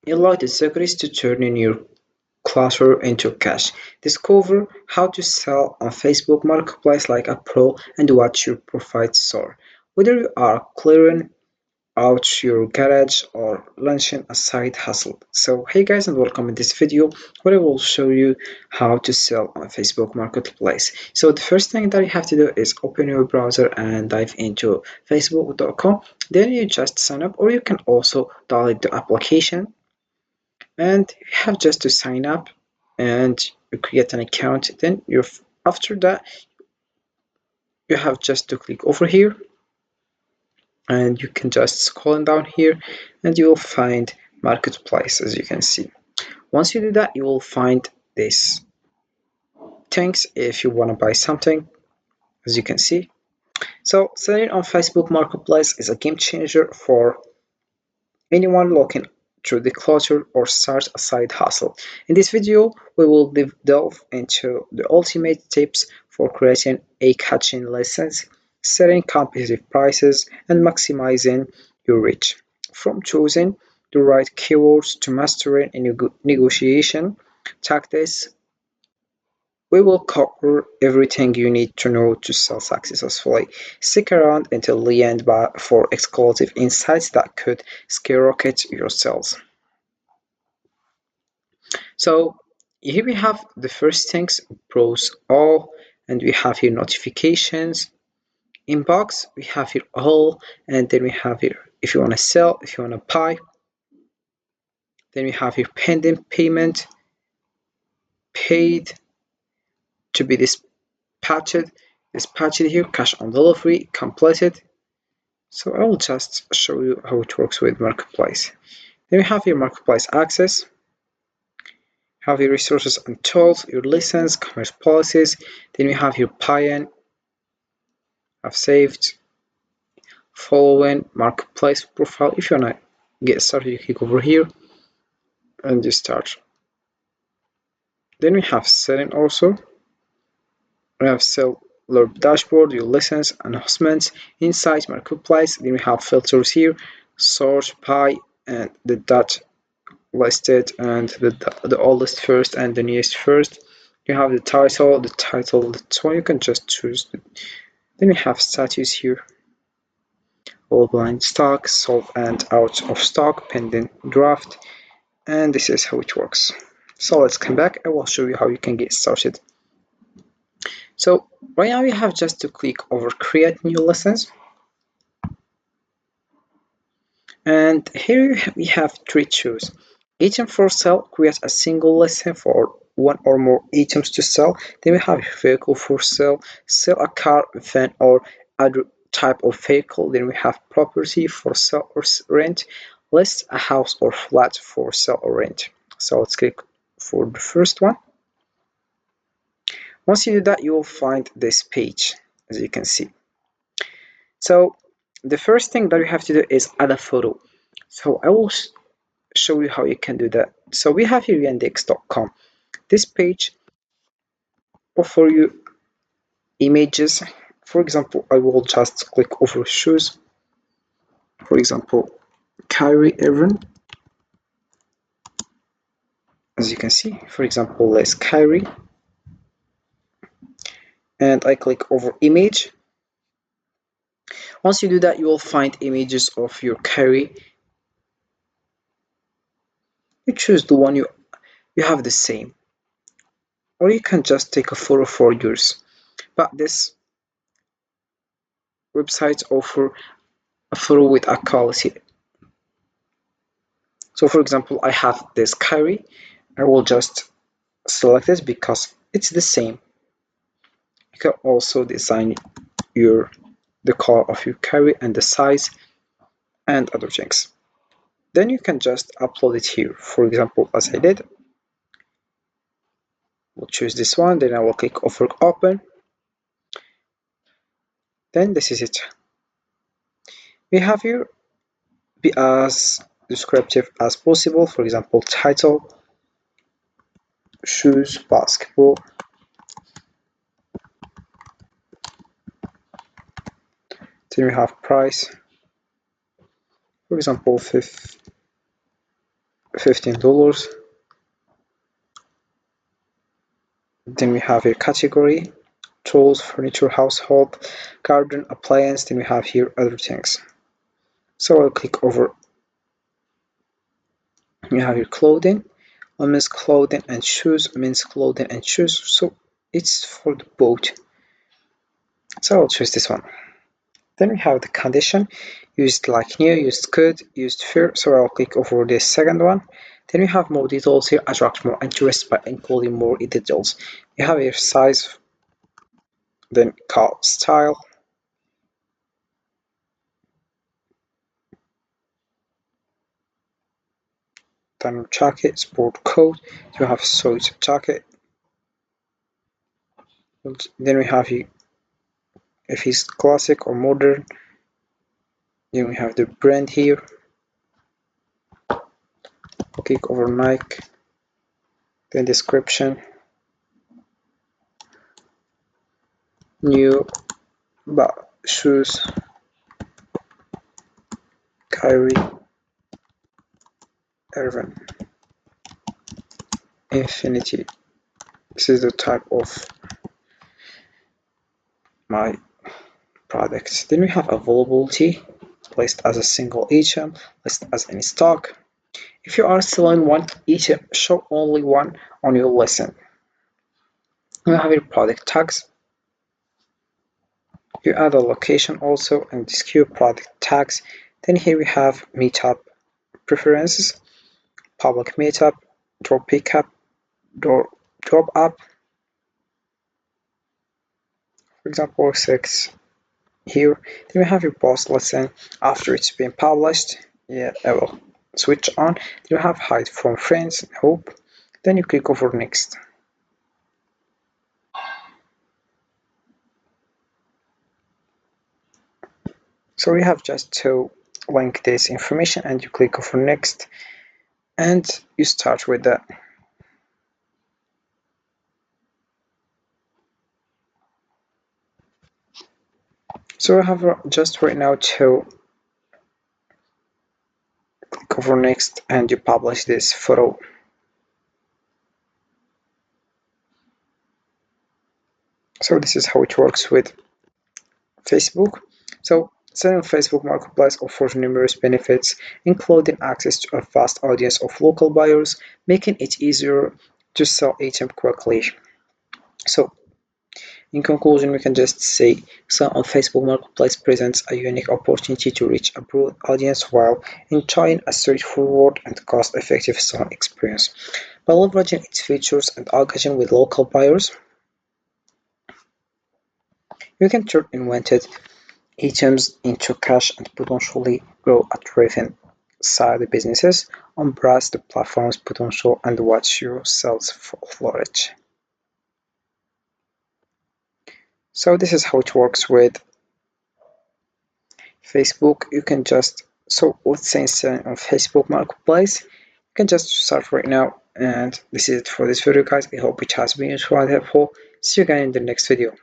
Unlock the secrets to turning your clutter into cash. Discover how to sell on Facebook Marketplace like a pro and watch your profits soar. Whether you are clearing out your garage or launching a side hustle. So hey guys, and welcome in this video where I will show you how to sell on Facebook Marketplace. So the first thing that you have to do is open your browser and dive into facebook.com. Then you just sign up, or you can also download the application, and you have just to sign up and you create an account. Then you after that you have just to click over here, and you can just scroll down here and you will find marketplace. As you can see, once you do that, you will find this things if you want to buy something, as you can see. So selling on Facebook Marketplace is a game changer for anyone looking to declutter or start a side hustle. In this video, we will delve into the ultimate tips for creating a catching listings, setting competitive prices, and maximizing your reach. From choosing the right keywords to mastering a negotiation tactics, we will cover everything you need to know to sell successfully. Stick around until the end for exclusive insights that could skyrocket your sales. So here we have the first things: browse all, and we have here notifications. Inbox, we have here all, and then we have here if you want to sell, if you want to buy. Then we have here pending payment, paid to be dispatched here, cash on delivery, completed. So I will just show you how it works with Marketplace. Then we have your Marketplace access, have your resources and tools, your license, commerce policies. Then we have your buy-in, have saved, following, Marketplace profile. If you wanna get started, you click over here and you start. Then we have setting also. We have seller dashboard, your license, announcements, insights, Marketplace. Then we have filters here, sort by, and the dot listed, and the oldest first and the newest first. You have the title, that's one you can just choose. Then we have status here, all blind stock, sold and out of stock, pending draft, and this is how it works. So let's come back. I will show you how you can get started. So right now you have just to click over create new lessons, and here we have three choose. Item for sale, create a single lesson for one or more items to sell. Then we have vehicle for sale, sell a car, van, or other type of vehicle. Then we have property for sale or rent, list a house or flat for sale or rent. So let's click for the first one. Once you do that, you will find this page, as you can see. So the first thing that you have to do is add a photo. So I will show you how you can do that. So we have here yandex.com. This page offer you images. For example, I will just click over shoes. For example, Kyrie Irving. As you can see, for example, let's Kyrie, and I click over image. Once you do that, you will find images of your Kyrie. You choose the one you have the same, or you can just take a photo for yours. But this websites offer a photo with a quality. So for example, I have this Kyrie. I will just select this because it's the same. You can also design the color of your Kyrie and the size and other things. Then you can just upload it here. For example, as I did, we'll choose this one. Then I will click over open. Then this is it. We have here be as descriptive as possible. For example, title, shoes, basketball. Then we have price. For example, $15. Then we have a category, tools, furniture, household, garden, appliance. Then we have here other things. So I'll click over. You have your clothing, women's clothing and shoes, men's clothing and shoes. So it's for the both. So I'll choose this one. Then we have the condition, used like new, used good, used fair. So I'll click over the second one. Then we have more details here, attract more interest by including more details. You have your size, then call style, then jacket, sport coat. You have suit jacket. Then we have if it's classic or modern. Then we have the brand here. Click over Nike. Then description. New shoes. Kyrie Irving. Infinity. This is the type of my products. Then we have availability, placed as a single item, listed as in stock. If you are selling one item, show only one on your listing. You have your product tags. You add a location also and display product tags. Then here we have meetup preferences, public meetup, drop pickup, drop up. For example, 6 here. Then we have your post lesson after it's been published. Yeah, I will switch on. Then you have hide from friends, hope. Then you click over next. So you have just to link this information and you click over next and you start with that. So I have just right now to click over next and you publish this photo. So this is how it works with Facebook. So selling on Facebook Marketplace offers numerous benefits, including access to a vast audience of local buyers, making it easier to sell items quickly. So in conclusion, we can just say selling on Facebook Marketplace presents a unique opportunity to reach a broad audience while enjoying a straightforward and cost-effective selling experience. By leveraging its features and engaging with local buyers, you can turn invented items into cash and potentially grow a thriving side businesses, embrace the platform's potential and watch your sales flourish. So this is how it works with Facebook. You can just let's say selling on Facebook Marketplace. You can just start right now, and this is it for this video, guys. I hope it has been useful and helpful. See you again in the next video.